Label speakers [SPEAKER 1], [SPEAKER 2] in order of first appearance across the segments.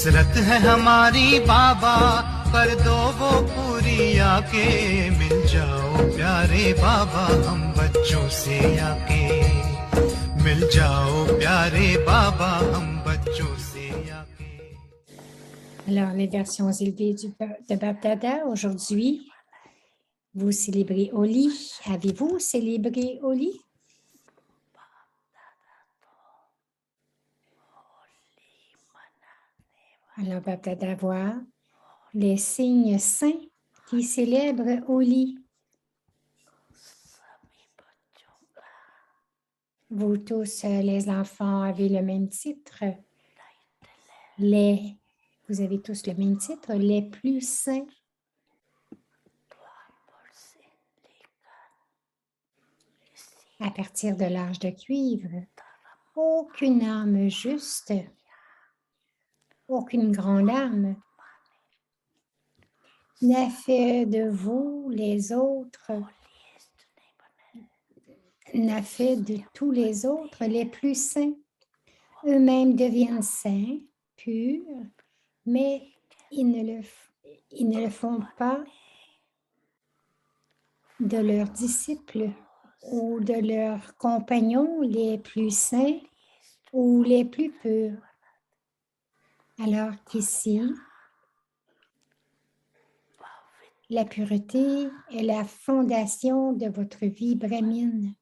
[SPEAKER 1] हसरत है हमारी बाबा, कर दो वो पूरी आके, मिल जाओ प्यारे बाबा हम बच्चों से आके, मिल जाओ प्यारे बाबा हम बच्चों से आके।
[SPEAKER 2] Alors, les versions élevées de Bab Dada, aujourd'hui, vous célébrez Holi. Avez-vous célébré Holi? Alors, Bab Dada voit les signes saints qui célèbrent Holi. Vous tous, les enfants, avez le même titre. Vous avez tous le même titre, les plus saints. À partir de l'âge de cuivre, aucune âme juste, aucune grande âme n'a fait de vous les autres, n'a fait de tous les autres les plus saints. Eux-mêmes deviennent saints, purs, mais ils ne le font pas de leurs disciples ou de leurs compagnons les plus saints ou les plus purs. Alors qu'ici, la pureté est la fondation de votre vie brahmine.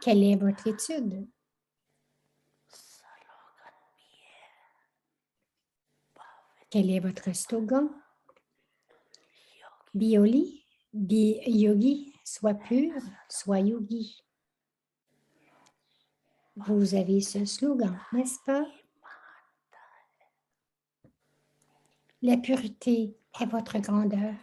[SPEAKER 2] Quelle est votre étude? Quel est votre slogan? Bioli, bi-yogi, soit pur, soit yogi. Vous avez ce slogan, n'est-ce pas? La pureté est votre grandeur.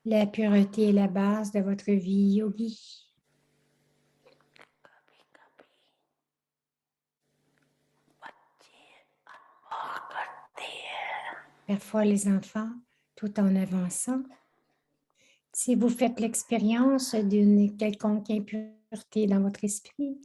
[SPEAKER 2] La pureté est la base de votre vie yogi. Parfois, les enfants, tout en avançant, si vous faites l'expérience d'une quelconque impureté dans votre esprit,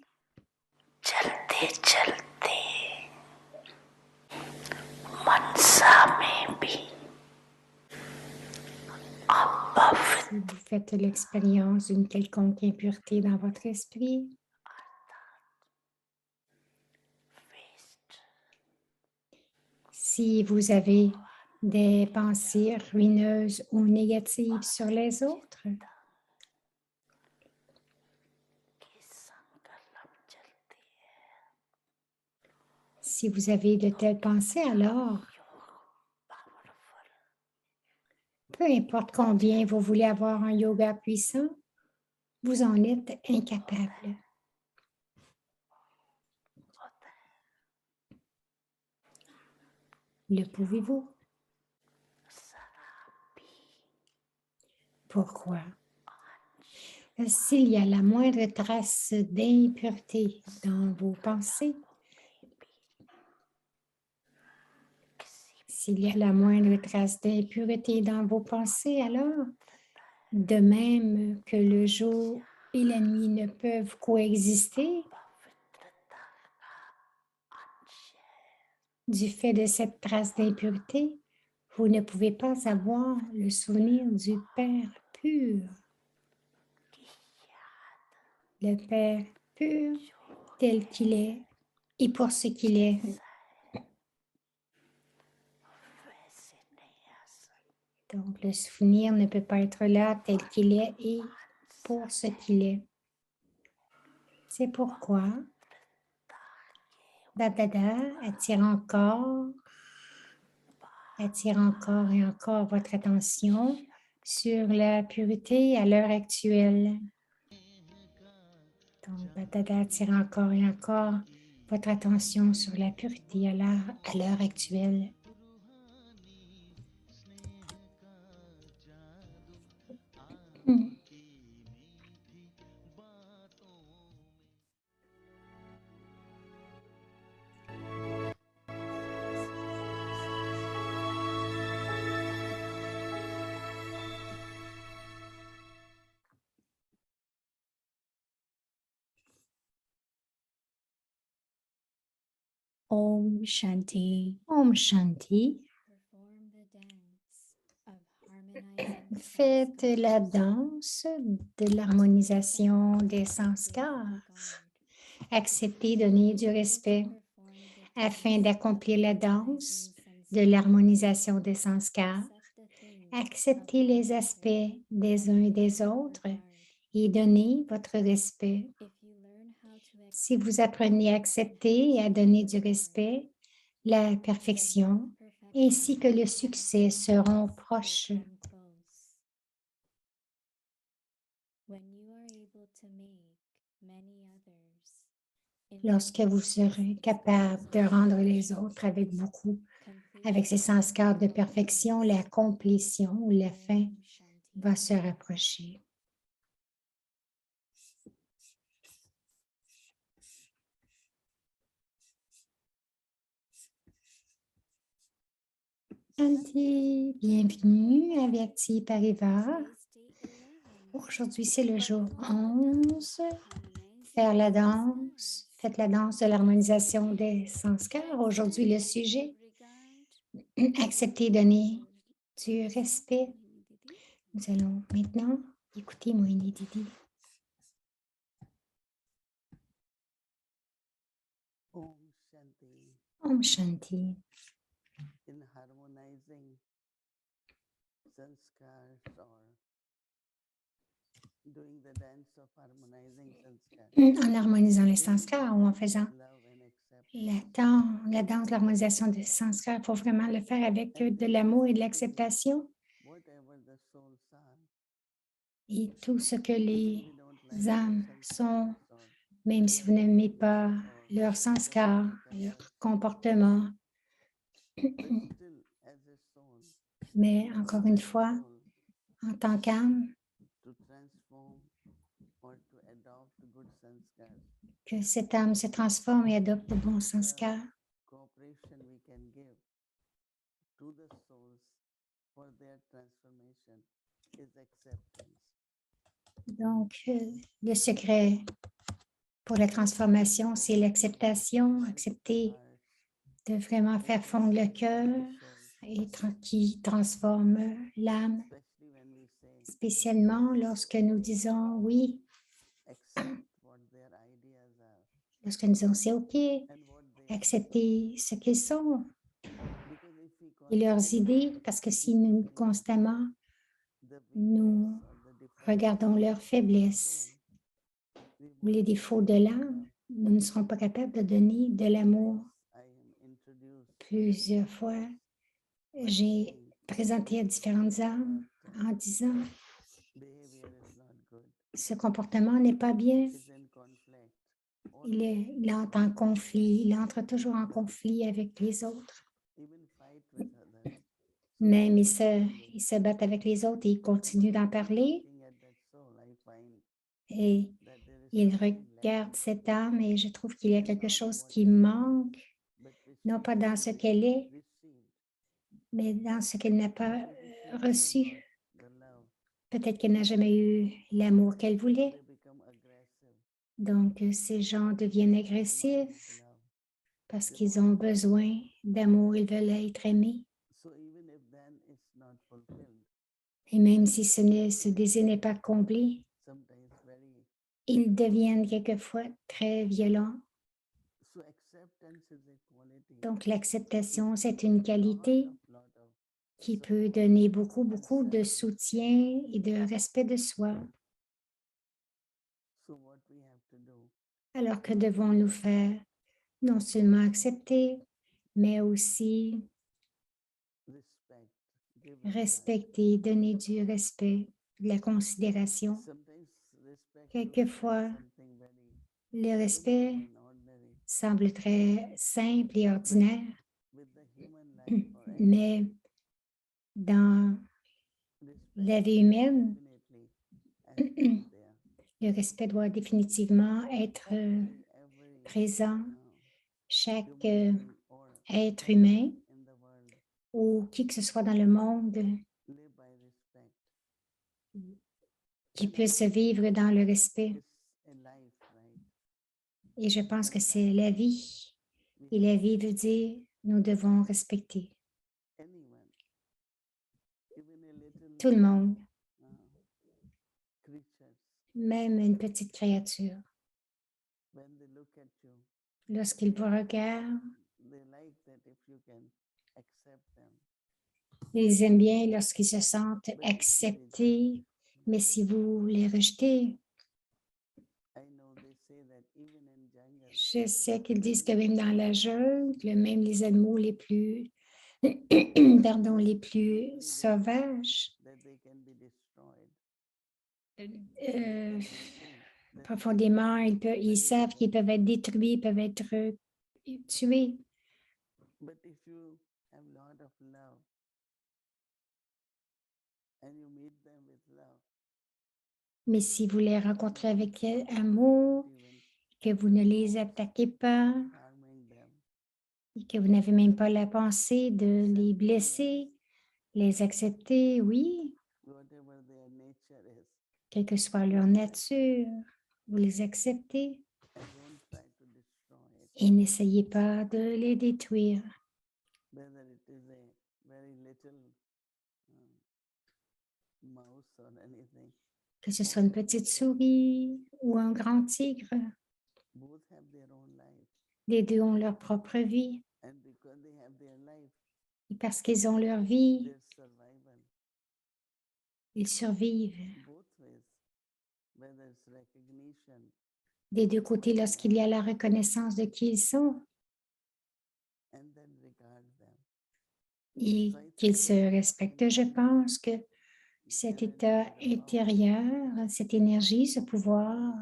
[SPEAKER 2] si vous faites l'expérience d'une quelconque impureté dans votre esprit, si vous avez des pensées ruineuses ou négatives sur les autres, si vous avez de telles pensées, alors, peu importe combien vous voulez avoir un yoga puissant, vous en êtes incapable. Le pouvez-vous? Pourquoi? S'il y a la moindre trace d'impureté dans vos pensées, s'il y a la moindre trace d'impureté dans vos pensées, alors, de même que le jour et la nuit ne peuvent coexister, du fait de cette trace d'impureté, vous ne pouvez pas avoir le souvenir du Père pur. Le Père pur tel qu'il est et pour ce qu'il est. Donc, le souvenir ne peut pas être là tel qu'il est et pour ce qu'il est. C'est pourquoi Dada attire encore et encore votre attention sur la pureté à l'heure actuelle. Donc, Dada attire encore et encore votre attention sur la pureté à l'heure actuelle.
[SPEAKER 3] Om Shanti.
[SPEAKER 2] Om Shanti.
[SPEAKER 3] Perform the dance of harmonizing
[SPEAKER 2] Faites
[SPEAKER 3] sanskars
[SPEAKER 2] la danse de l'harmonisation des sanskars. Acceptez, donner du respect afin d'accomplir la danse de l'harmonisation des sanskars. Acceptez les aspects des uns et des autres et donnez votre respect. Si vous apprenez à accepter et à donner du respect, la perfection ainsi que le succès seront proches. Lorsque vous serez capable de rendre les autres avec beaucoup, avec ces sanskars de perfection, la complétion ou la fin va se rapprocher. Shanti, bienvenue à Vyakti Parivar. Aujourd'hui, c'est le jour 11. Faire la danse. Faites la danse de l'harmonisation des sanskars. Aujourd'hui, le sujet, accepter et donner du respect. Nous allons maintenant écouter Mohini Didi.
[SPEAKER 4] Om Shanti.
[SPEAKER 2] Om Shanti.
[SPEAKER 4] In harmonizing sanskars or doing the dance of harmonizing sanskars,
[SPEAKER 2] En harmonisant les sanskars ou en faisant
[SPEAKER 4] love and acceptance.
[SPEAKER 2] la danse de l'harmonisation des sanskars, il faut vraiment le faire avec de l'amour et de l'acceptation.
[SPEAKER 4] Whatever the souls are,
[SPEAKER 2] Et tout ce que les
[SPEAKER 4] we don't like their
[SPEAKER 2] âmes sont,
[SPEAKER 4] sanskars or
[SPEAKER 2] même si vous n'aimez pas leur sanskar, leur comportement,
[SPEAKER 4] but still as a soul,
[SPEAKER 2] mais encore une fois,
[SPEAKER 4] soul
[SPEAKER 2] en tant qu'âme,
[SPEAKER 4] to transform or to adopt good sanskars,
[SPEAKER 2] que cette âme se transforme et adopte de bons sanskars.
[SPEAKER 4] cooperation we can give to the souls for their transformation is acceptance.
[SPEAKER 2] Donc, le secret pour la transformation, c'est l'acceptation, accepter de vraiment faire fondre le cœur et qui transforme l'âme,
[SPEAKER 4] Especially when we say
[SPEAKER 2] spécialement lorsque nous disons oui,
[SPEAKER 4] accept what their ideas are
[SPEAKER 2] lorsque nous disons c'est OK,
[SPEAKER 4] and what they
[SPEAKER 2] accepter ce qu'ils sont
[SPEAKER 4] because if we
[SPEAKER 2] et leurs
[SPEAKER 4] constantly
[SPEAKER 2] idées, parce que si nous constamment
[SPEAKER 4] the
[SPEAKER 2] nous
[SPEAKER 4] weakness or the defects
[SPEAKER 2] regardons
[SPEAKER 4] of
[SPEAKER 2] leurs
[SPEAKER 4] the
[SPEAKER 2] faiblesses
[SPEAKER 4] we
[SPEAKER 2] ou les
[SPEAKER 4] won't be
[SPEAKER 2] défauts de
[SPEAKER 4] able to
[SPEAKER 2] l'âme,
[SPEAKER 4] love.
[SPEAKER 2] nous ne serons pas capables de donner de l'amour.
[SPEAKER 4] I am introduced
[SPEAKER 2] Plusieurs fois, j'ai présenté à différentes âmes en disant
[SPEAKER 4] behavior is not good,
[SPEAKER 2] ce comportement n'est pas bien.
[SPEAKER 4] is in conflict.
[SPEAKER 2] Il entre en conflit, il entre toujours en conflit avec les autres.
[SPEAKER 4] Even fight with others.
[SPEAKER 2] Même ils se battent avec les autres et ils continuent d'en parler
[SPEAKER 4] Looking at that soul, I find
[SPEAKER 2] et
[SPEAKER 4] that there is
[SPEAKER 2] ils
[SPEAKER 4] something
[SPEAKER 2] regardent
[SPEAKER 4] lacking,
[SPEAKER 2] cette âme et je trouve qu'il y a quelque chose qui manque,
[SPEAKER 4] but which
[SPEAKER 2] non
[SPEAKER 4] she
[SPEAKER 2] pas dans
[SPEAKER 4] hasn't
[SPEAKER 2] ce qu'elle est,
[SPEAKER 4] received.
[SPEAKER 2] mais dans ce qu'elle n'a pas
[SPEAKER 4] Maybe she never
[SPEAKER 2] reçu.
[SPEAKER 4] got the love.
[SPEAKER 2] Peut-être qu'elle n'a jamais eu l'amour qu'elle
[SPEAKER 4] So
[SPEAKER 2] voulait.
[SPEAKER 4] they become aggressive.
[SPEAKER 2] Donc, ces gens deviennent
[SPEAKER 4] demanding
[SPEAKER 2] agressifs
[SPEAKER 4] love.
[SPEAKER 2] parce qu'ils ont besoin d'amour, ils veulent être aimés.
[SPEAKER 4] So even if then it's not fulfilled,
[SPEAKER 2] Et même si ce désir n'est pas comblé,
[SPEAKER 4] sometimes very.
[SPEAKER 2] ils deviennent quelquefois très violents.
[SPEAKER 4] So acceptance is a quality.
[SPEAKER 2] Donc, l'acceptation, c'est une
[SPEAKER 4] Lot
[SPEAKER 2] qualité
[SPEAKER 4] of
[SPEAKER 2] qui
[SPEAKER 4] support
[SPEAKER 2] peut donner
[SPEAKER 4] and
[SPEAKER 2] beaucoup de
[SPEAKER 4] self-respect.
[SPEAKER 2] soutien et de respect de soi.
[SPEAKER 4] So what we have to do,
[SPEAKER 2] Alors que devons-nous faire? Non seulement accepter, mais aussi
[SPEAKER 4] respect, give regard.
[SPEAKER 2] respecter, donner du respect, de la considération.
[SPEAKER 4] Sometimes respect looks
[SPEAKER 2] Quelquefois,
[SPEAKER 4] like something very
[SPEAKER 2] le respect
[SPEAKER 4] simple and ordinary
[SPEAKER 2] semble très simple et ordinaire,
[SPEAKER 4] with the human life or
[SPEAKER 2] mais dans
[SPEAKER 4] respect
[SPEAKER 2] la vie humaine,
[SPEAKER 4] definitely has to be there.
[SPEAKER 2] le respect doit définitivement être
[SPEAKER 4] Every
[SPEAKER 2] présent. Chaque
[SPEAKER 4] human being or
[SPEAKER 2] être humain
[SPEAKER 4] in the world
[SPEAKER 2] ou qui que ce soit dans le monde
[SPEAKER 4] live by respect.
[SPEAKER 2] qui puisse vivre dans le respect.
[SPEAKER 4] It's a life, right?
[SPEAKER 2] Et je pense que c'est la vie.
[SPEAKER 4] We
[SPEAKER 2] Et la vie veut dire, nous devons respecter
[SPEAKER 4] anyone, even a little
[SPEAKER 2] tout le monde,
[SPEAKER 4] creatures.
[SPEAKER 2] même une petite créature.
[SPEAKER 4] When they look at you,
[SPEAKER 2] Lorsqu'ils vous regardent,
[SPEAKER 4] they like that if you can accept them.
[SPEAKER 2] ils aiment bien lorsqu'ils se sentent acceptés, mais si vous les rejetez,
[SPEAKER 4] I know they say that even in jungle,
[SPEAKER 2] je sais qu'ils disent que même dans la jungle, même les animaux les plus, pardon, les plus sauvages,
[SPEAKER 4] that they can be destroyed.
[SPEAKER 2] euh,
[SPEAKER 4] They think that
[SPEAKER 2] profondément, ils savent qu'ils peuvent être détruits, peuvent être tués.
[SPEAKER 4] but if you have a lot of love and you meet them with love,
[SPEAKER 2] Mais si vous les rencontrez avec amour,
[SPEAKER 4] even
[SPEAKER 2] que vous ne les attaquez pas,
[SPEAKER 4] harming them,
[SPEAKER 2] et que vous n'avez même pas la pensée de les blesser, les accepter, oui,
[SPEAKER 4] whatever their nature is,
[SPEAKER 2] quelle que soit leur nature, vous les acceptez
[SPEAKER 4] and don't try to destroy it.
[SPEAKER 2] et n'essayez pas de les détruire.
[SPEAKER 4] Whether it is a very little mouse or anything,
[SPEAKER 2] Que ce soit une petite souris ou un grand tigre,
[SPEAKER 4] both have their own life.
[SPEAKER 2] les deux ont leur propre vie.
[SPEAKER 4] And because they have their life,
[SPEAKER 2] Et parce qu'ils ont leur vie,
[SPEAKER 4] their survival,
[SPEAKER 2] ils survivent.
[SPEAKER 4] both ways, whether it's recognition
[SPEAKER 2] Des deux côtés, lorsqu'il y a la reconnaissance de qui ils sont
[SPEAKER 4] and then regard them.
[SPEAKER 2] et qu'ils se respectent, je pense que cet état intérieur, cette énergie, ce pouvoir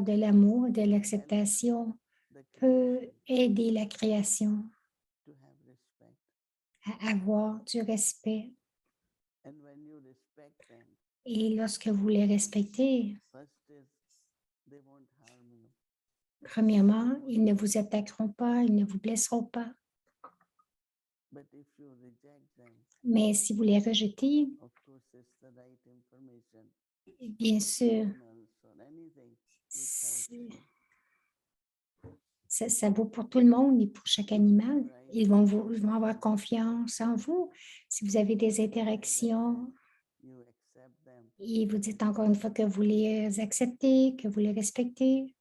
[SPEAKER 2] de l'amour, de l'acceptation
[SPEAKER 4] The
[SPEAKER 2] peut
[SPEAKER 4] creation
[SPEAKER 2] aider la création
[SPEAKER 4] to have respect.
[SPEAKER 2] à avoir du respect.
[SPEAKER 4] And when you respect them,
[SPEAKER 2] Et lorsque vous les respectez,
[SPEAKER 4] first is they won't harm you.
[SPEAKER 2] premièrement, ils ne vous attaqueront pas, ils ne vous blesseront pas.
[SPEAKER 4] But if you reject them,
[SPEAKER 2] Mais si vous les rejetez,
[SPEAKER 4] of course it's the right information.
[SPEAKER 2] bien sûr,
[SPEAKER 4] Animals or anything which helps you.
[SPEAKER 2] ça vaut pour tout le monde et pour chaque animal. Ils vont avoir confiance en vous. Si vous avez des interactions,
[SPEAKER 4] You accept them.
[SPEAKER 2] et vous dites encore une fois que vous les acceptez, que vous les respectez,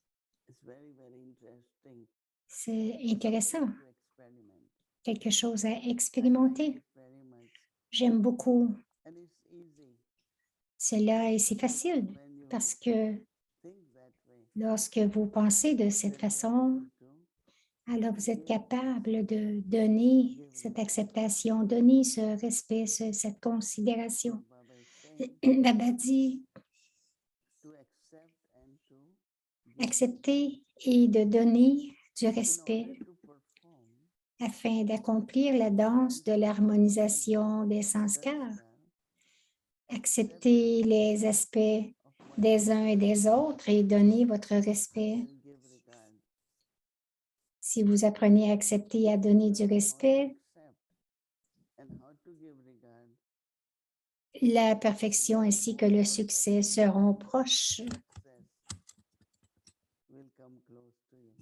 [SPEAKER 4] It's very, very interesting
[SPEAKER 2] c'est intéressant,
[SPEAKER 4] to experiment.
[SPEAKER 2] quelque chose à
[SPEAKER 4] I like
[SPEAKER 2] expérimenter.
[SPEAKER 4] it very much.
[SPEAKER 2] J'aime beaucoup
[SPEAKER 4] And it's easy
[SPEAKER 2] cela et c'est facile
[SPEAKER 4] when you
[SPEAKER 2] parce que
[SPEAKER 4] think that way.
[SPEAKER 2] lorsque vous pensez de cette façon, alors vous êtes capable de donner cette acceptation, donner ce respect, cette considération.
[SPEAKER 4] Baba is saying
[SPEAKER 2] Baba dit
[SPEAKER 4] to accept and to give.
[SPEAKER 2] accepter et de donner du
[SPEAKER 4] In
[SPEAKER 2] respect
[SPEAKER 4] order to perform
[SPEAKER 2] afin d'accomplir la danse de l'harmonisation des sanskars. Accepter les aspects des uns et des autres et donner votre respect.
[SPEAKER 4] and give regard.
[SPEAKER 2] Si vous apprenez à accepter et à donner du
[SPEAKER 4] How to
[SPEAKER 2] respect,
[SPEAKER 4] accept and how to give regard.
[SPEAKER 2] la perfection ainsi que le succès seront proches.
[SPEAKER 4] Success will come close to you.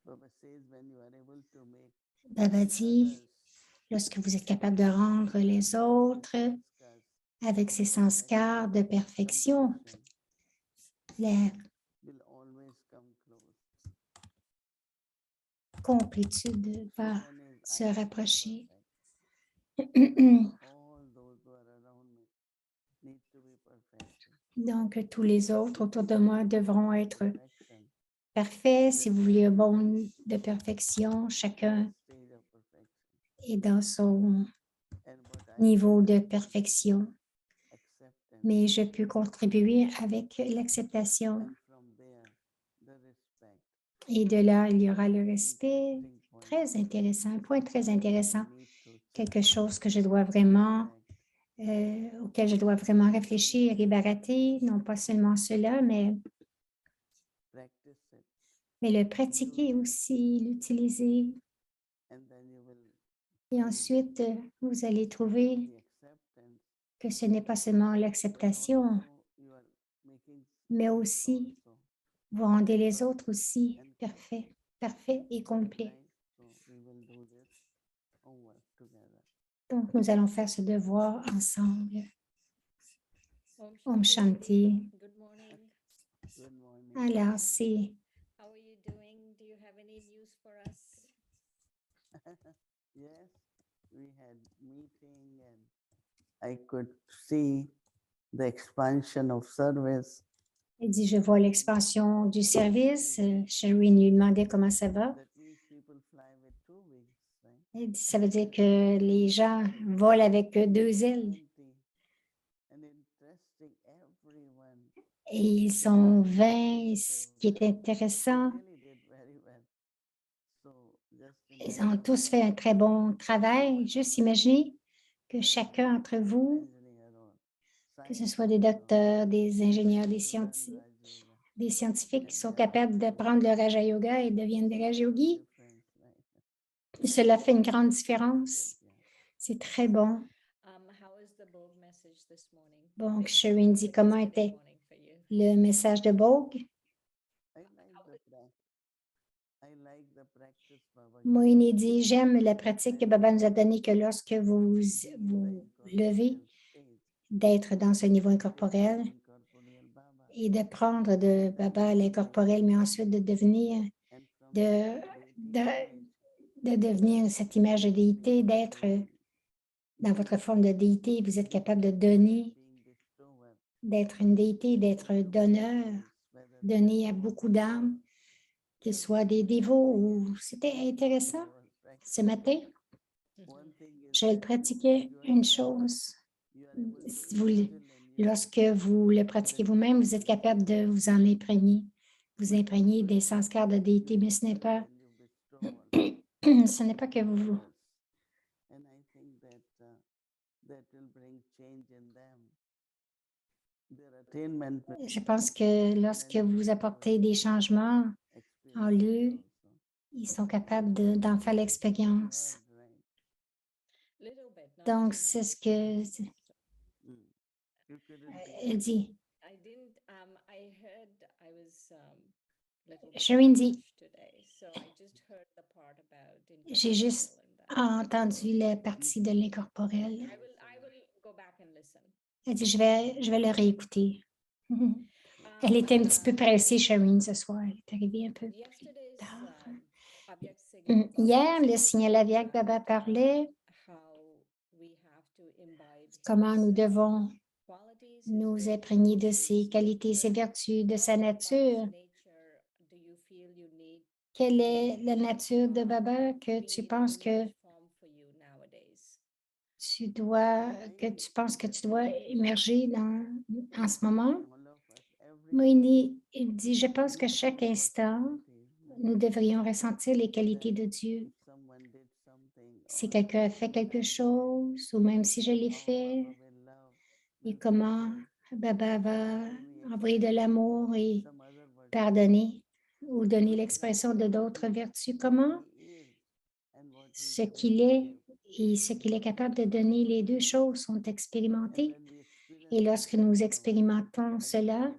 [SPEAKER 4] Baba says when you are able to make
[SPEAKER 2] Baba dit,
[SPEAKER 4] others
[SPEAKER 2] lorsque vous êtes capable de rendre les autres
[SPEAKER 4] sanskars
[SPEAKER 2] avec ces sanskars de perfection,
[SPEAKER 4] completion
[SPEAKER 2] la
[SPEAKER 4] will always come close.
[SPEAKER 2] complétude va
[SPEAKER 4] One is
[SPEAKER 2] se
[SPEAKER 4] I am
[SPEAKER 2] rapprocher.
[SPEAKER 4] perfect. All those who are around me need to be perfect.
[SPEAKER 2] Donc, tous les autres autour de moi devront être
[SPEAKER 4] Perfection,
[SPEAKER 2] parfaits. Si vous voulez un bon de perfection, chacun
[SPEAKER 4] stage of perfection.
[SPEAKER 2] est dans son
[SPEAKER 4] And what I
[SPEAKER 2] niveau
[SPEAKER 4] can
[SPEAKER 2] de
[SPEAKER 4] do is
[SPEAKER 2] perfection.
[SPEAKER 4] acceptance.
[SPEAKER 2] Mais je peux contribuer avec l'acceptation.
[SPEAKER 4] And from there, the respect.
[SPEAKER 2] Et de là, il y aura le respect.
[SPEAKER 4] Interesting point.
[SPEAKER 2] Très intéressant, un point très intéressant.
[SPEAKER 4] Need to
[SPEAKER 2] Quelque chose que je dois vraiment, auquel je dois vraiment réfléchir et barater. Non pas seulement cela,
[SPEAKER 4] practice it.
[SPEAKER 2] mais le pratiquer aussi, l'utiliser.
[SPEAKER 4] And then you will
[SPEAKER 2] Et ensuite, vous allez trouver
[SPEAKER 4] the acceptance.
[SPEAKER 2] que ce n'est pas seulement
[SPEAKER 4] but
[SPEAKER 2] l'acceptation,
[SPEAKER 4] also you are making
[SPEAKER 2] mais
[SPEAKER 4] sense
[SPEAKER 2] aussi
[SPEAKER 4] also.
[SPEAKER 2] Vous rendez les autres aussi parfaits, parfaits et complets.
[SPEAKER 4] right? So we will do this homework together.
[SPEAKER 2] Donc, nous allons faire ce devoir ensemble. Om
[SPEAKER 3] Shanti.
[SPEAKER 2] Shanti.
[SPEAKER 3] Good morning.
[SPEAKER 4] Good morning.
[SPEAKER 2] Alors, c'est
[SPEAKER 3] How are you doing? Do you have any news for us?
[SPEAKER 4] Yes, we had meeting and I could see the expansion of service.
[SPEAKER 2] il dit, je vois l'expansion du service. Sherwin lui demandait comment ça va.
[SPEAKER 4] That means people fly with 2 wings, right?
[SPEAKER 2] Il dit, ça veut dire que les gens volent avec 2 ailes.
[SPEAKER 4] And interesting, everyone
[SPEAKER 2] Et ils sont 20. Ce qui est intéressant,
[SPEAKER 4] really did very well. So just
[SPEAKER 2] ils ont tous fait un très bon travail. Juste imaginez que chacun d'entre vous, que ce soit des docteurs, des ingénieurs, des scientifiques qui sont capables de prendre le Raja Yoga et deviennent des Raja Yogis, cela fait une grande différence. C'est très bon.
[SPEAKER 3] How is the Bold message this morning?
[SPEAKER 2] Donc, Sherwin dit, comment était
[SPEAKER 3] Morning for you.
[SPEAKER 2] le message de Bogue? Moïni dit, j'aime la pratique que Baba nous a donnée que lorsque vous vous levez, d'être dans ce niveau incorporel et de prendre de Baba l'incorporel, mais ensuite de devenir, de devenir cette image de déité, d'être dans votre forme de déité, vous êtes capable de donner, d'être une déité, d'être un donneur, donner à beaucoup d'âmes, qu'ils soient des dévots ou... C'était intéressant. Ce matin, je le pratiquais une chose. Lorsque vous le pratiquez vous-même, vous êtes capable de vous en imprégner. Vous imprégner des sanskars de déité, mais ce n'est pas que vous... Je pense que lorsque vous apportez des changements en eux, ils sont capables d'en faire l'expérience. Donc, c'est ce que elle dit. Sherwin dit, j'ai juste entendu la partie de l'incorporel. Elle dit, je vais le réécouter. Elle était un petit peu pressée, Sherwin, ce soir. Elle est arrivée un peu plus tard. Hier, le signal Avyak Baba parlait comment nous devons nous imprégner de ses qualités, ses vertus, de sa nature. Quelle est la nature de Baba que tu penses que tu penses que tu dois émerger en ce moment? Moïni, il dit, je pense que chaque instant, nous devrions ressentir les qualités de Dieu. Si quelqu'un a fait quelque chose, ou même si je l'ai fait, et comment Baba va envoyer de l'amour et pardonner ou donner l'expression de d'autres vertus. Comment ce qu'il est et ce qu'il est capable de donner, les deux choses sont expérimentées. Et lorsque nous expérimentons cela,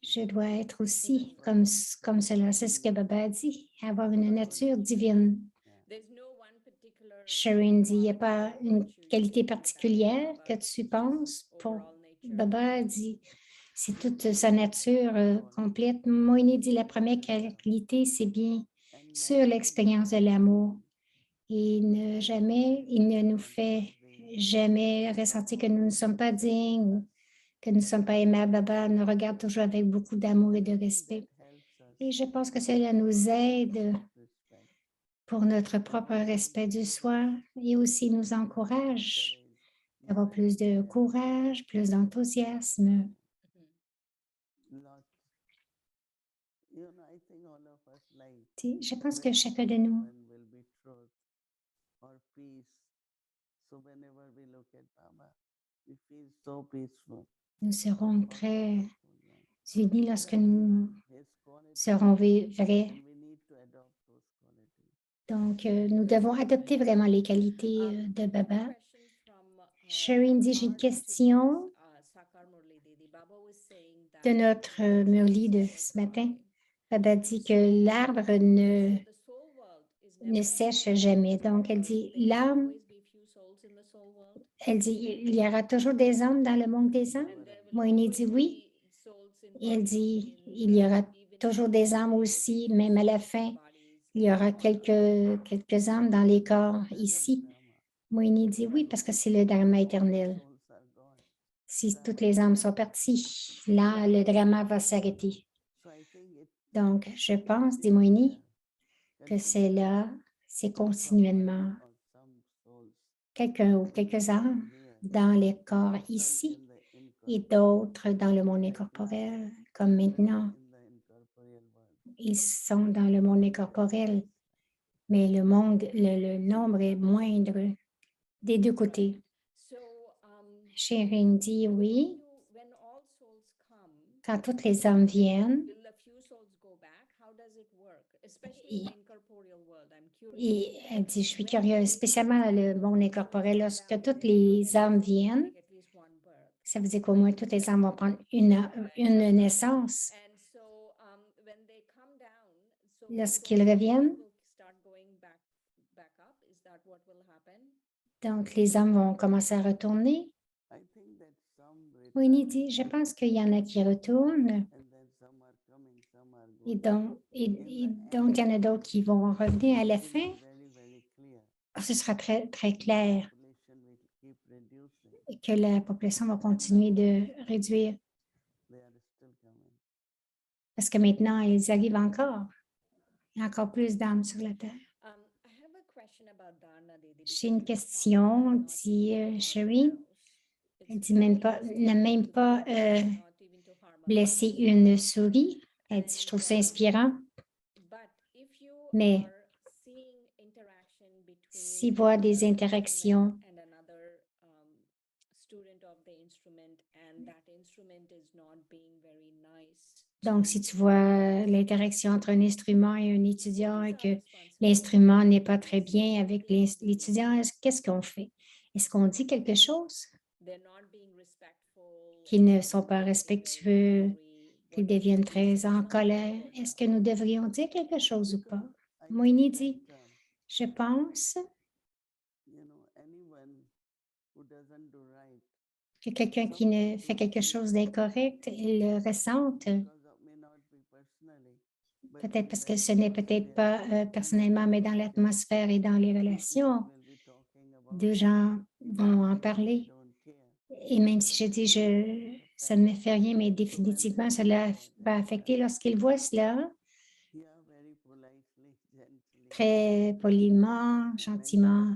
[SPEAKER 2] je dois être aussi comme cela. C'est ce que Baba a dit, avoir une nature divine. Sharon dit, il n'y a pas une qualité particulière que tu penses pour Baba dit, c'est toute sa nature complète. Moïni dit, la première qualité, c'est bien sûr l'expérience de l'amour. Et il ne nous fait jamais ressentir que nous ne sommes pas dignes, que nous ne sommes pas aimables. Baba nous regarde toujours avec beaucoup d'amour et de respect. Et je pense que cela nous aide pour notre propre respect du soi et aussi nous encourage d'avoir plus de courage, plus d'enthousiasme. Je pense que chacun de nous nous serons très unis lorsque nous serons vrais. Donc, nous devons adopter vraiment les qualités de Baba. Sherwin dit, j'ai une question. de notre Murli de ce matin. Baba dit que l'arbre ne sèche jamais. Donc, elle dit, l'âme, elle dit, il y aura toujours des âmes dans le monde des âmes. Moïni dit oui. Et elle dit, il y aura toujours des âmes aussi, même à la fin. Il y aura quelques âmes dans les corps ici. Moïni dit oui, parce que c'est le drama éternel. Si toutes les âmes sont parties, là, le drama va s'arrêter. Donc, je pense, dit Moïni, que c'est là, c'est continuellement quelqu'un ou quelques âmes dans les corps ici et d'autres dans le monde incorporel, comme maintenant. Ils sont dans le monde incorporel, mais le nombre est moindre des deux côtés. Shirin dit oui, quand toutes les âmes viennent, et elle dit, je suis curieuse, spécialement dans le monde incorporel, lorsque toutes les âmes viennent, ça veut dire qu'au moins toutes les âmes vont prendre une naissance. Lorsqu'ils reviennent, donc les âmes vont commencer à retourner. Winnie dit, je pense qu'il y en a qui retournent et donc il y en a d'autres qui vont revenir à la fin. Ce sera très, très clair que la population va continuer de réduire parce que maintenant, ils arrivent encore. Il y a encore plus d'âmes sur la Terre. J'ai une question, dit Sherry. Elle dit n'a même pas blessé une souris. Elle dit, je trouve ça inspirant. Mais s'il voit des interactions donc, si tu vois l'interaction entre un instrument et un étudiant et que l'instrument n'est pas très bien avec l'étudiant, qu'est-ce qu'on fait? Est-ce qu'on dit quelque chose? Qu'ils ne sont pas respectueux, qu'ils deviennent très en colère. Est-ce que nous devrions dire quelque chose ou pas? Moïni dit, je pense que quelqu'un qui ne fait quelque chose d'incorrect, il le ressente. Peut-être parce que ce n'est peut-être pas personnellement, mais dans l'atmosphère et dans les relations, deux gens vont en parler. Et même si je dis, ça ne me fait rien, mais définitivement, cela va affecter lorsqu'ils voient cela, très poliment, gentiment,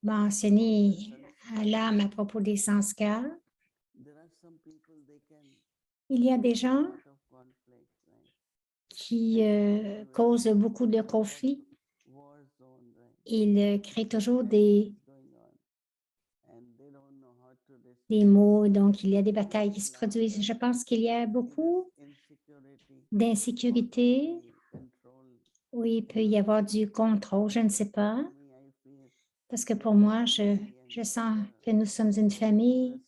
[SPEAKER 2] mentionner à l'âme à propos des sanskars. Il y a des gens qui causent beaucoup de conflits. Ils créent toujours des mots, donc il y a des batailles qui se produisent. Je pense qu'il y a beaucoup d'insécurité où il peut y avoir du contrôle, je ne sais pas. Parce que pour moi, je sens que nous sommes une famille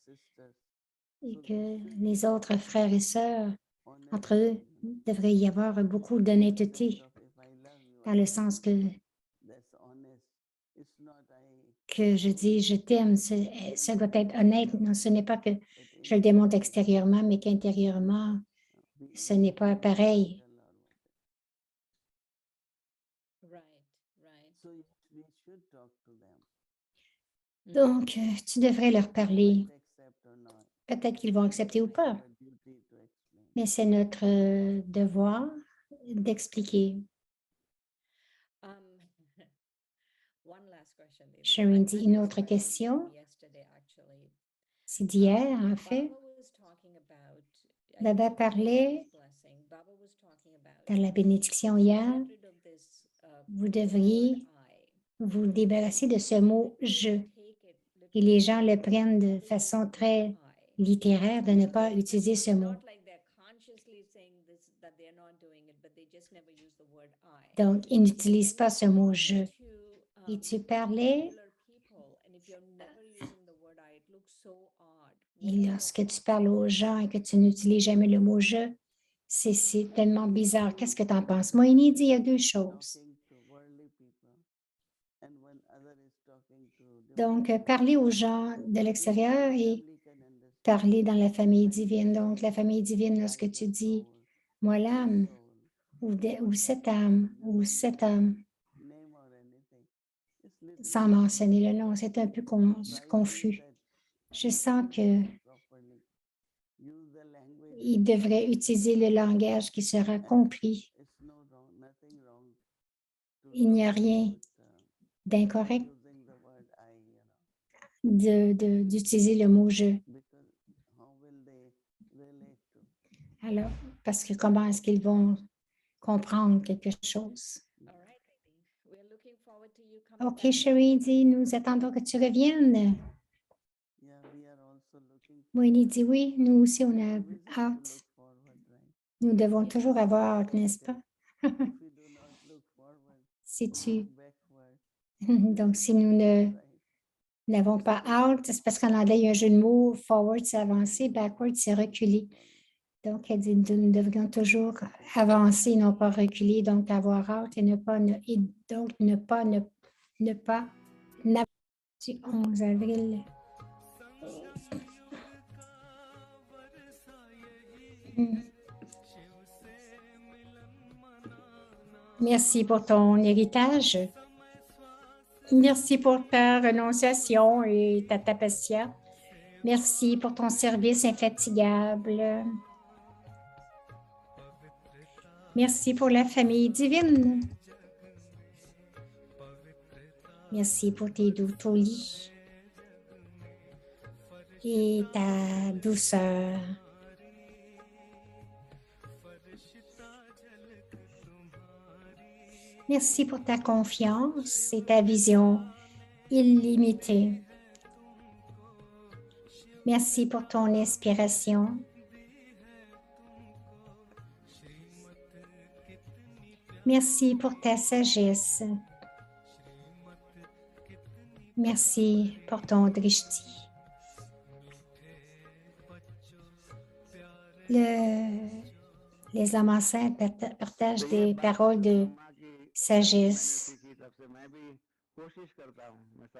[SPEAKER 2] et que les autres frères et sœurs, entre eux, devrait y avoir beaucoup d'honnêteté, dans le sens que je dis je t'aime, ça doit être honnête. Non, ce n'est pas que je le démontre extérieurement, mais qu'intérieurement, ce n'est pas pareil. Donc, tu devrais leur parler. Peut-être qu'ils vont accepter ou pas, mais c'est notre devoir d'expliquer. Sharon dit une autre question. C'est d'hier, en fait. Baba parlait dans la bénédiction hier. Vous devriez vous débarrasser de ce mot « je ». Et les gens le prennent de façon très littéraire de ne pas utiliser ce mot. Donc, ils n'utilisent pas ce mot « je ». Et tu parlais Et lorsque tu parles aux gens et que tu n'utilises jamais le mot « je », c'est tellement bizarre. Qu'est-ce que tu en penses? Moïni dit il y a deux choses.
[SPEAKER 4] talking to worldly people and when other is talking to
[SPEAKER 2] Donc,
[SPEAKER 4] divine
[SPEAKER 2] parler aux
[SPEAKER 4] people,
[SPEAKER 2] gens de
[SPEAKER 4] then
[SPEAKER 2] l'extérieur et
[SPEAKER 4] family can understand
[SPEAKER 2] parler dans la famille
[SPEAKER 4] when
[SPEAKER 2] divine.
[SPEAKER 4] they
[SPEAKER 2] Donc, la famille divine,
[SPEAKER 4] carry
[SPEAKER 2] lorsque
[SPEAKER 4] the
[SPEAKER 2] tu dis
[SPEAKER 4] soul,
[SPEAKER 2] « moi
[SPEAKER 4] the
[SPEAKER 2] l'âme »
[SPEAKER 4] soul,
[SPEAKER 2] ou cette âme
[SPEAKER 4] you
[SPEAKER 2] ou
[SPEAKER 4] don't
[SPEAKER 2] cette
[SPEAKER 4] mention
[SPEAKER 2] âme,
[SPEAKER 4] name or anything. It's little
[SPEAKER 2] sans
[SPEAKER 4] bit
[SPEAKER 2] mentionner le nom, c'est un peu
[SPEAKER 4] try to use
[SPEAKER 2] confus.
[SPEAKER 4] that
[SPEAKER 2] Je sens que
[SPEAKER 4] language properly. Use the language
[SPEAKER 2] il
[SPEAKER 4] which
[SPEAKER 2] devrait utiliser le langage qui sera
[SPEAKER 4] and
[SPEAKER 2] compris.
[SPEAKER 4] it's no wrong, nothing wrong to
[SPEAKER 2] Il n'y a
[SPEAKER 4] talk
[SPEAKER 2] rien
[SPEAKER 4] about
[SPEAKER 2] d'incorrect
[SPEAKER 4] using the word I, you know,
[SPEAKER 2] d'utiliser le mot « je
[SPEAKER 4] because how will they relate to? ».
[SPEAKER 2] Alors, parce que comment est-ce qu'ils vont comprendre quelque chose?
[SPEAKER 3] All right, Didi. We're looking forward to you coming
[SPEAKER 2] OK,
[SPEAKER 3] back.
[SPEAKER 2] chérie, dit, nous attendons que tu reviennes.
[SPEAKER 4] Yeah, we are also looking
[SPEAKER 2] Moïni dit oui, nous aussi, on a
[SPEAKER 4] always have to
[SPEAKER 2] hâte.
[SPEAKER 4] look forward, right?
[SPEAKER 2] Nous devons toujours avoir hâte, n'est-ce pas?
[SPEAKER 4] If we do not look forward,
[SPEAKER 2] Si tu...
[SPEAKER 4] backward,
[SPEAKER 2] Donc, si nous ne
[SPEAKER 4] right?
[SPEAKER 2] n'avons pas hâte, c'est parce qu'en anglais, il y a un jeu de mots. Forward, c'est avancer. Backward, c'est reculer. Donc, elle dit, nous devrions toujours avancer, non pas reculer. Donc, avoir hâte et ne pas... et donc, ne pas... du 11 avril. Merci pour ton héritage. Merci pour ta renonciation et ta tapassia. Merci pour ton service infatigable. Merci pour la famille divine. Merci pour tes doux tolis et ta douceur. Merci pour ta confiance et ta vision illimitée. Merci pour ton inspiration. Merci pour ta sagesse. Merci pour ton drishti. Les âmes enceintes partagent des paroles de sagesse.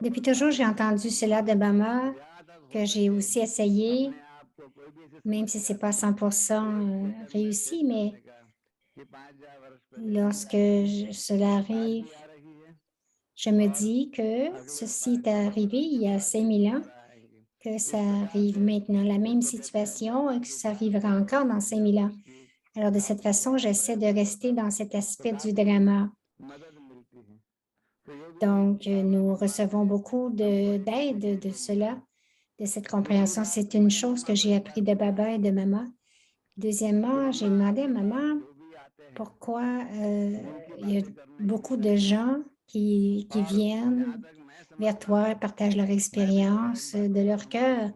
[SPEAKER 2] Depuis toujours, j'ai entendu cela de maman, que j'ai aussi essayé, même si ce n'est pas 100% réussi, mais lorsque cela arrive, je me dis que ceci est arrivé il y a 5000 ans, que ça arrive maintenant, la même situation, et que ça arrivera encore dans 5000 ans. Alors, de cette façon, j'essaie de rester dans cet aspect du drama. Donc, nous recevons beaucoup d'aide de cela, de cette compréhension. C'est une chose que j'ai appris de Baba et de Maman. Deuxièmement, j'ai demandé à Maman pourquoi il y a beaucoup de gens qui viennent vers toi et partagent leur expérience de leur cœur.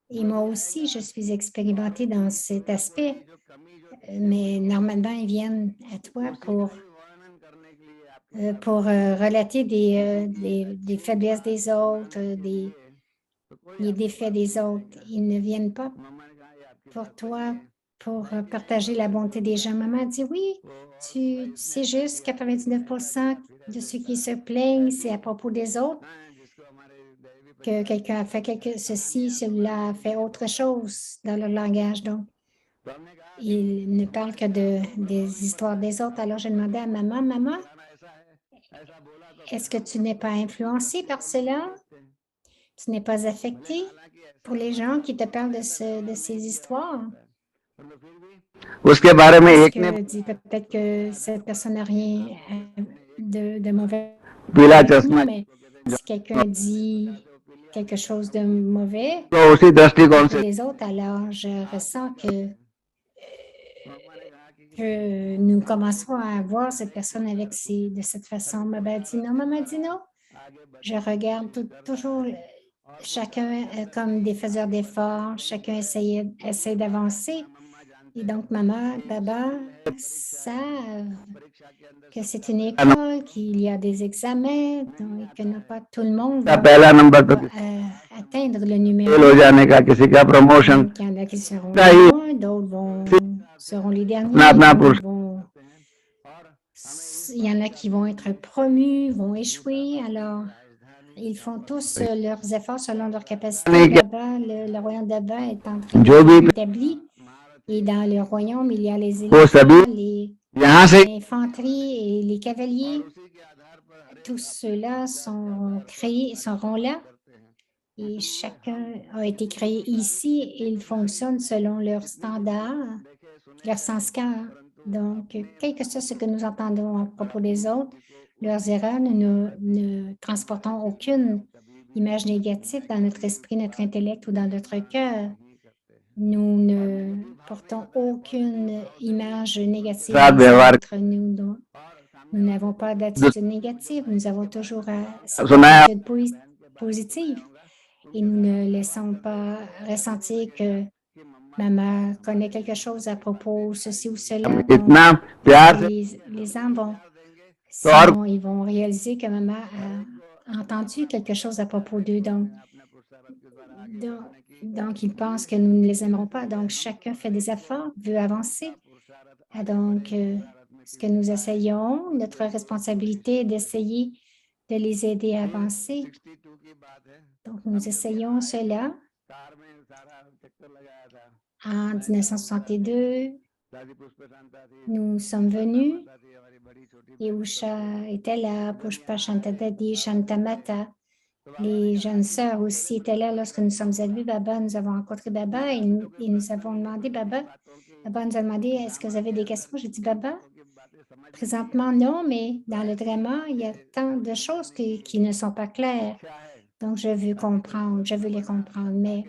[SPEAKER 2] Et moi aussi, je suis expérimentée dans cet aspect, mais normalement, ils viennent à toi pour relater des faiblesses des autres, les défaits des autres. Ils ne viennent pas pour toi pour partager la bonté des gens. Maman dit, oui, tu sais juste 99% de ceux qui se plaignent, c'est à propos des autres, que quelqu'un a fait ceci, cela a fait autre chose dans leur langage. Donc, ils ne parlent que des histoires des autres. Alors, je demandais à maman, maman, est-ce que tu n'es pas influencé par cela? Tu n'es pas affecté pour les gens qui te parlent de ces histoires?
[SPEAKER 5] उसके बारे में
[SPEAKER 2] Parce
[SPEAKER 5] एक ने
[SPEAKER 2] que dit peut-être que cette personne n'a rien de mauvais,
[SPEAKER 5] पीला चश्मा
[SPEAKER 2] mais si quelqu'un dit quelque chose de mauvais
[SPEAKER 5] तो उसी दृष्टिकोण
[SPEAKER 2] pour
[SPEAKER 5] से
[SPEAKER 2] les autres, alors je ressens que nous commençons à voir cette personne avec de cette façon. Maman dit non, maman dit non. Je regarde toujours chacun comme des faiseurs d'efforts, chacun essaie d'avancer Et donc, maman, papa savent que c'est une école, qu'il y a des examens, donc, et que non pas tout le monde
[SPEAKER 5] का
[SPEAKER 2] va
[SPEAKER 5] पहला नंबर तो
[SPEAKER 2] atteindre le
[SPEAKER 5] fail
[SPEAKER 2] numéro
[SPEAKER 5] हो
[SPEAKER 2] 1.
[SPEAKER 5] जाने का, किसी का promotion,
[SPEAKER 2] Donc, il y en a qui seront
[SPEAKER 5] का ही
[SPEAKER 2] numéro 1, d'autres seront les
[SPEAKER 5] अपना
[SPEAKER 2] derniers,
[SPEAKER 5] अपना
[SPEAKER 2] d'autres
[SPEAKER 5] पुरुष
[SPEAKER 2] vont... Il y en a qui vont être promus, vont échouer. Alors, ils font tous leurs efforts selon leur capacité. Là-bas, le royaume d'Abba est en train
[SPEAKER 5] जो भी
[SPEAKER 2] d'être établi. Et dans le royaume, il y a les
[SPEAKER 5] वो सभी
[SPEAKER 2] éléphants, les
[SPEAKER 5] यहाँ से
[SPEAKER 2] infanteries et les cavaliers. Tous ceux-là sont créés, seront là. Et chacun a été créé ici et ils fonctionnent selon leurs standards, leurs sanskars. Donc, quel que soit ce que nous entendons à propos des autres, leurs erreurs, nous ne transportons aucune image négative dans notre esprit, notre intellect ou dans notre cœur. Nous ne portons aucune image négative
[SPEAKER 5] साथ
[SPEAKER 2] des
[SPEAKER 5] व्यवहार
[SPEAKER 2] autres. Nous n'avons pas d'attitude négative. Nous avons toujours cette
[SPEAKER 5] सुना है
[SPEAKER 2] attitude positive. Et nous ne laissons pas ressentir que maman connaît quelque chose à propos de ceci ou cela. Donc,
[SPEAKER 5] इतना
[SPEAKER 2] parce
[SPEAKER 5] प्यार
[SPEAKER 2] que
[SPEAKER 5] से
[SPEAKER 2] les âmes vont,
[SPEAKER 5] तो और
[SPEAKER 2] sinon, ils vont réaliser que maman a entendu quelque chose à propos d'eux. Donc, ils pensent que nous ne les aimerons pas. Donc, chacun fait des efforts, veut avancer. Donc, ce que nous essayons, notre responsabilité est d'essayer de les aider à avancer. Donc, nous essayons cela. En 1962, nous sommes venus et Usha était là, Pushpa Shantadadi, Shantamata. Les jeunes sœurs aussi étaient là lorsque nous sommes allés. Baba, nous avons rencontré Baba et nous avons demandé, Baba nous a demandé, est-ce que vous avez des questions? J'ai dit, Baba, présentement, non, mais dans le drama, il y a tant de choses qui ne sont pas claires. Donc, je veux comprendre, je veux les comprendre, mais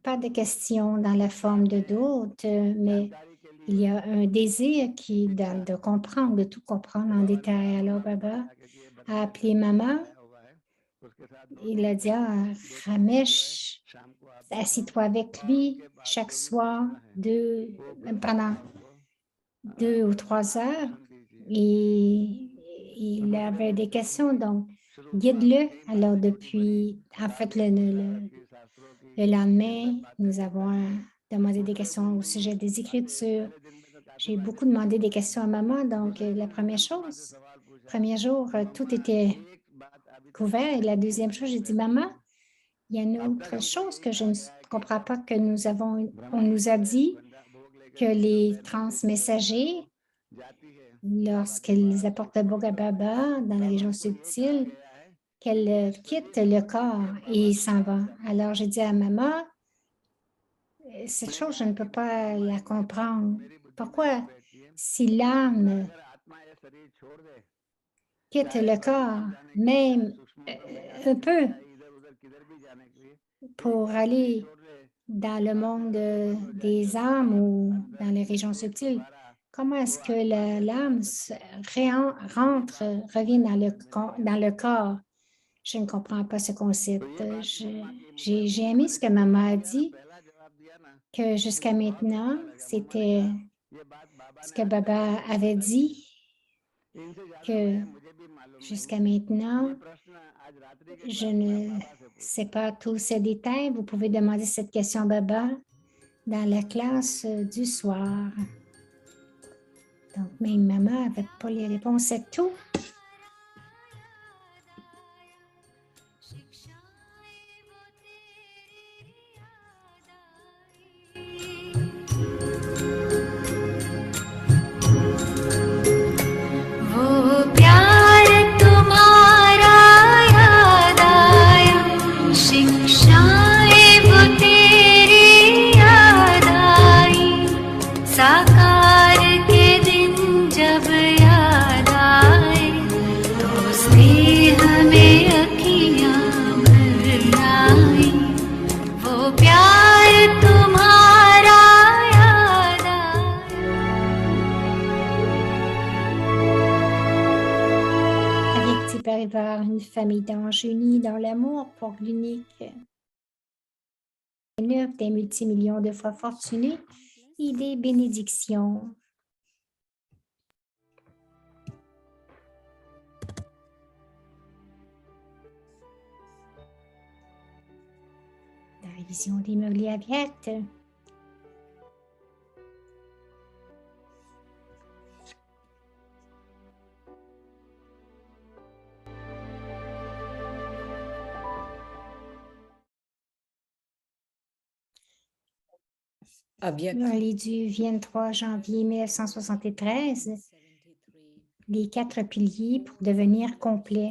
[SPEAKER 2] pas de questions dans la forme de doute, mais il y a un désir de comprendre, de tout comprendre en détail. Alors, Baba a appelé maman. Il a dit, Ramesh, assis-toi avec lui chaque soir pendant 2 ou 3 heures. Et il avait des questions, donc guide-le. Alors, en fait, le lendemain, nous avons demandé des questions au sujet des Écritures. J'ai beaucoup demandé des questions à maman, donc la première chose, premier jour, tout était couvert. Et la deuxième chose, j'ai dit, maman, il y a une autre chose que je ne comprends pas que on nous a dit que les transmessagers, lorsqu'ils apportent le Bhoga Baba dans la région subtile, qu'elle quitte le corps et s'en va. Alors, j'ai dit à maman, cette chose, je ne peux pas la comprendre. Pourquoi, si l'âme quitte le corps, même un peu, pour aller dans le monde des âmes ou dans les régions subtiles, comment est-ce que l'âme revient dans le corps? Je ne comprends pas ce concept. J'ai aimé ce que maman a dit, que jusqu'à maintenant, c'était ce que Baba avait dit, que jusqu'à maintenant, je ne sais pas tous ces détails. Vous pouvez demander cette question à Baba dans la classe du soir. Donc, même maman n'avait pas les réponses à tout. Vers une famille d'anges unis dans l'amour pour l'unique des multimillions de fois fortunés et des bénédictions. La révision des meublés Aviat. Meublé du 23 janvier 1973. Les 4 piliers pour devenir complet.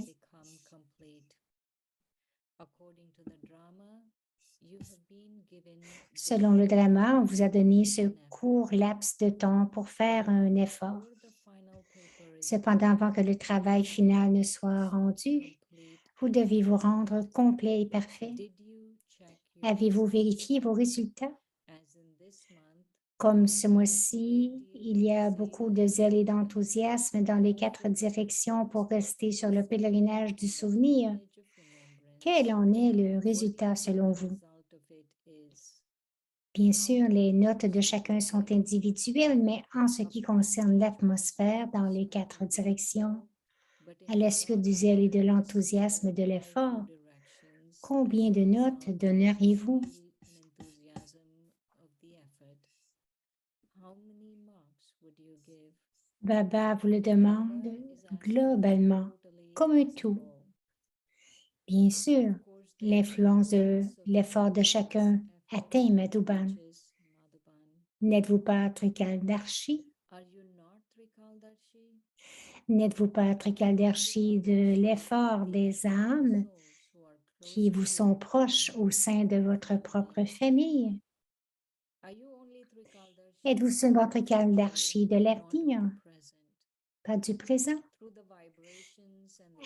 [SPEAKER 2] Selon le drama, on vous a donné ce court laps de temps pour faire un effort. Cependant, avant que le travail final ne soit rendu, vous devez vous rendre complet et parfait. Avez-vous vérifié vos résultats? Comme ce mois-ci, il y a beaucoup de zèle et d'enthousiasme dans les 4 directions pour rester sur le pèlerinage du souvenir. Quel en est le résultat selon vous? Bien sûr, les notes de chacun sont individuelles, mais en ce qui concerne l'atmosphère dans les 4 directions, à la suite du zèle et de l'enthousiasme de l'effort, combien de notes donneriez-vous? Baba vous le demande globalement, comme un tout. Bien sûr, l'influence de l'effort de chacun atteint Madhuban. N'êtes-vous pas Trikaldarshi? N'êtes-vous pas Trikaldarshi de l'effort des âmes qui vous sont proches au sein de votre propre famille? Êtes-vous seulement Trikaldarshi de l'avenir, pas du présent?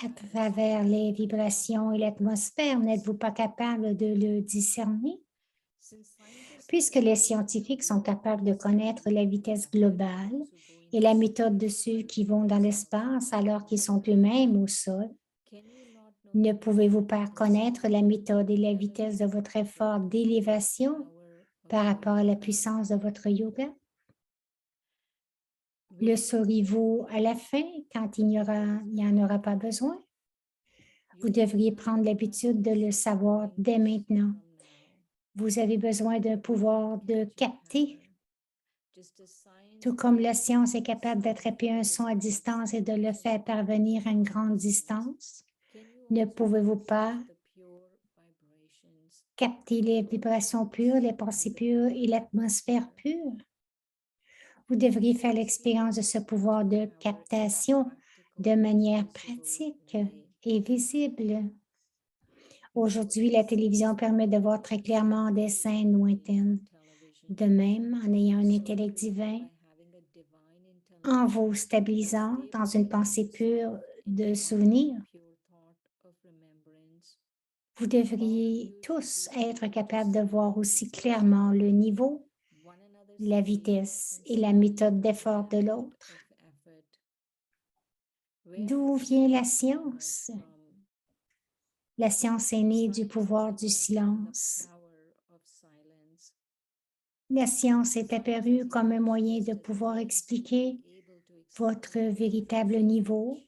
[SPEAKER 2] À travers les vibrations et l'atmosphère, n'êtes-vous pas capable de le discerner? Puisque les scientifiques sont capables de connaître la vitesse globale et la méthode de ceux qui vont dans l'espace alors qu'ils sont eux-mêmes au sol, ne pouvez-vous pas connaître la méthode et la vitesse de votre effort d'élévation par rapport à la puissance de votre yoga? Le saurez-vous à la fin quand il n'y en aura pas besoin? Vous devriez prendre l'habitude de le savoir dès maintenant. Vous avez besoin d'un pouvoir de capter. Tout comme la science est capable d'attraper un son à distance et de le faire parvenir à une grande distance, ne pouvez-vous pas capter les vibrations pures, les pensées pures et l'atmosphère pure? Vous devriez faire l'expérience de ce pouvoir de captation de manière pratique et visible. Aujourd'hui, la télévision permet de voir très clairement des scènes lointaines. De même, en ayant un intellect divin, en vous stabilisant dans une pensée pure de souvenir, vous devriez tous être capables de voir aussi clairement le niveau, la vitesse et la méthode d'effort de l'autre. D'où vient la science? La science est née du pouvoir du silence. La science est apparue comme un moyen de pouvoir expliquer votre véritable niveau,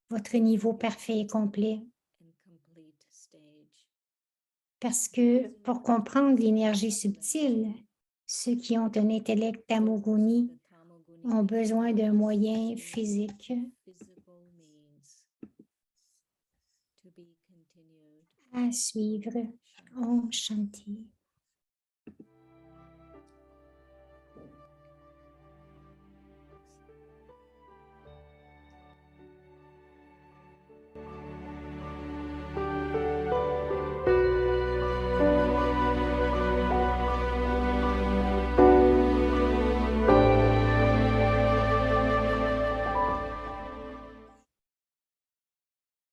[SPEAKER 2] votre niveau parfait et complet. Parce que pour comprendre l'énergie subtile, ceux qui ont un intellect tamoguni ont besoin d'un moyen physique. À suivre. Om Shanti.